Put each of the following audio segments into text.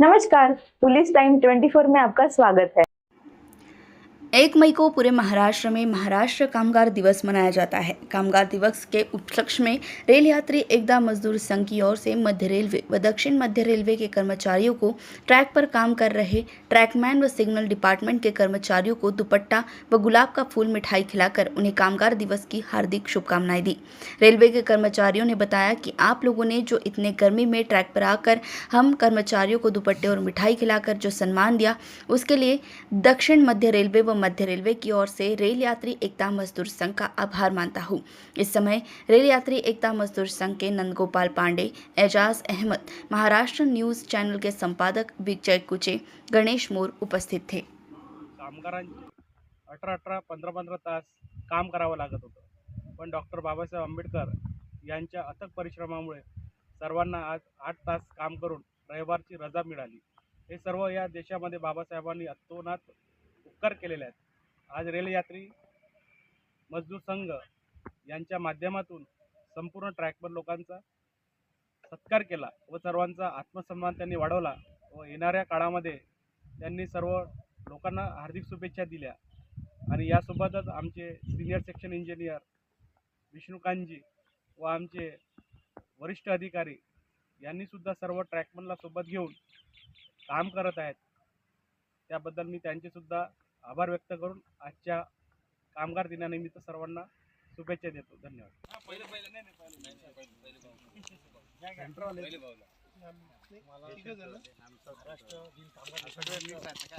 नमस्कार, police time 24 में आपका स्वागत है। 1 मई को पूरे महाराष्ट्र में महाराष्ट्र कामगार दिवस मनाया जाता है। कामगार दिवस के उपलक्ष्य में रेल यात्री एकता मजदूर संघ की ओर से मध्य रेलवे व दक्षिण मध्य रेलवे के कर्मचारियों को ट्रैक पर काम कर रहे ट्रैकमैन व सिग्नल डिपार्टमेंट के कर्मचारियों को दुपट्टा व गुलाब का फूल मिठाई खिलाकर उन्हें कामगार दिवस की हार्दिक शुभकामनाएं दी। रेलवे के कर्मचारियों ने बताया कि आप लोगों ने जो इतने गर्मी में ट्रैक पर आकर हम कर्मचारियों को दुपट्टे और मिठाई खिलाकर जो सम्मान दिया, उसके लिए दक्षिण मध्य रेलवे व मध्य रेलवे की ओर से रेल यात्री एकता मजदूर संघ का आभार मानता हूँ। इस समय रेल यात्री एकता मजदूर संघ के नंदगोपाल पांडे, एजाज अहमद, महाराष्ट्र न्यूज चैनल के संपादक विजय कुचे, गणेश मोर उपस्थित थे। कामगारांचे 18-18, 15-15 तास काम करावं लागत होतं, पण डॉक्टर बाबासाहेब आंबेडकर यांच्या अथक परिश्रमामुळे सर्वांना आज 8 तास काम करून रविवारची रजा मिळाली। हे सर्व या देशामध्ये बाबासाहेबांनी अतोनात उपकार केलेले आहेत। आज रेल यात्री मजदूर संघ यांच्या माध्यमातून संपूर्ण ट्रॅकवर लोकांचा सत्कार केला व सर्वांचा आत्मसन्मान त्यांनी वाढवला व येणाऱ्या काळामध्ये त्यांनी सर्व लोकांना हार्दिक शुभेच्छा दिल्या। आणि यासोबतच आमचे सिनियर सेक्शन इंजिनियर विष्णुकांतजी व आमचे वरिष्ठ अधिकारी यांनी सुद्धा सर्व ट्रॅकमनला सोबत घेऊन काम करत आहेत। त्याबद्दल मी त्यांचे सुद्धा आभार व्यक्त करून आजच्या कामगार दिनानिमित्त सर्वांना शुभेच्छा देतो। धन्यवाद।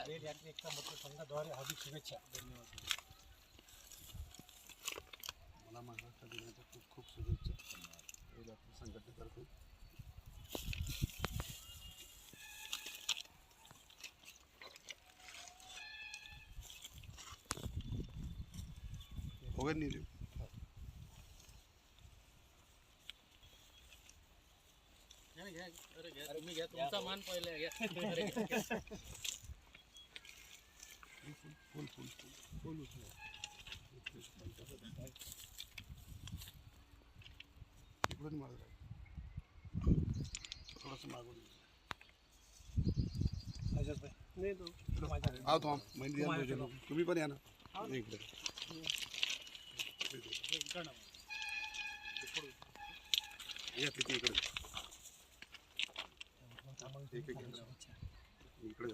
रेल यात्री एकता मजदूर संघाद्वारे हार्दिक शुभेच्छा। मला महाराष्ट्र दिनाच्या खूप खूप शुभेच्छा रेल यात्री संघटनेतर्फे। हो गया नीले अरे मी घ्या तुमचा मान पहिले घ्या। फुल फुल फुल उचला इकडून मागं थोडंसं मागून नाही तो आओ तो महिंदी तुम्ही पण या ना इकडे या तिथे इकडे इकडे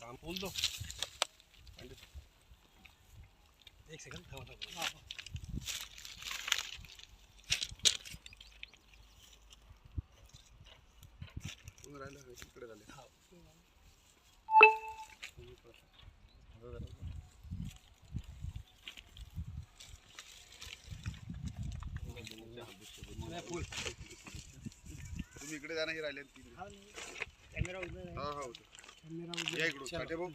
काम बोल दो एक सेकंड थांबा राहिलं इकडे झाले तुम्ही इकडे जाणं हे राहिले कॅमेरा या इकडून साठे भाऊ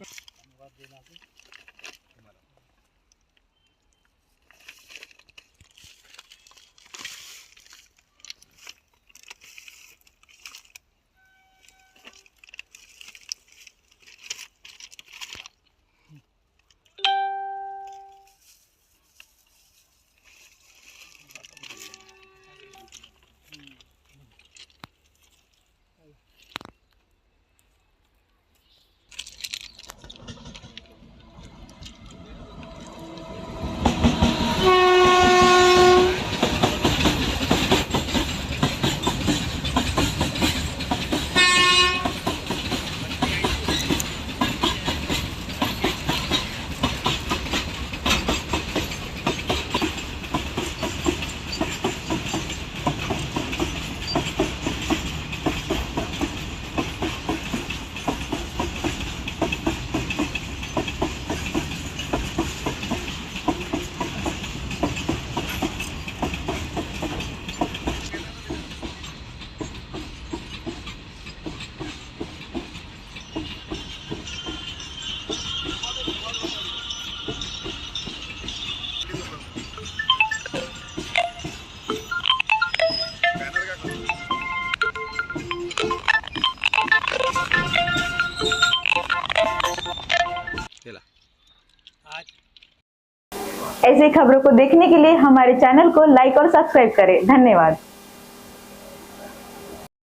ऐसी खबरों को देखने के लिए हमारे चैनल को लाइक और सब्सक्राइब करें। धन्यवाद।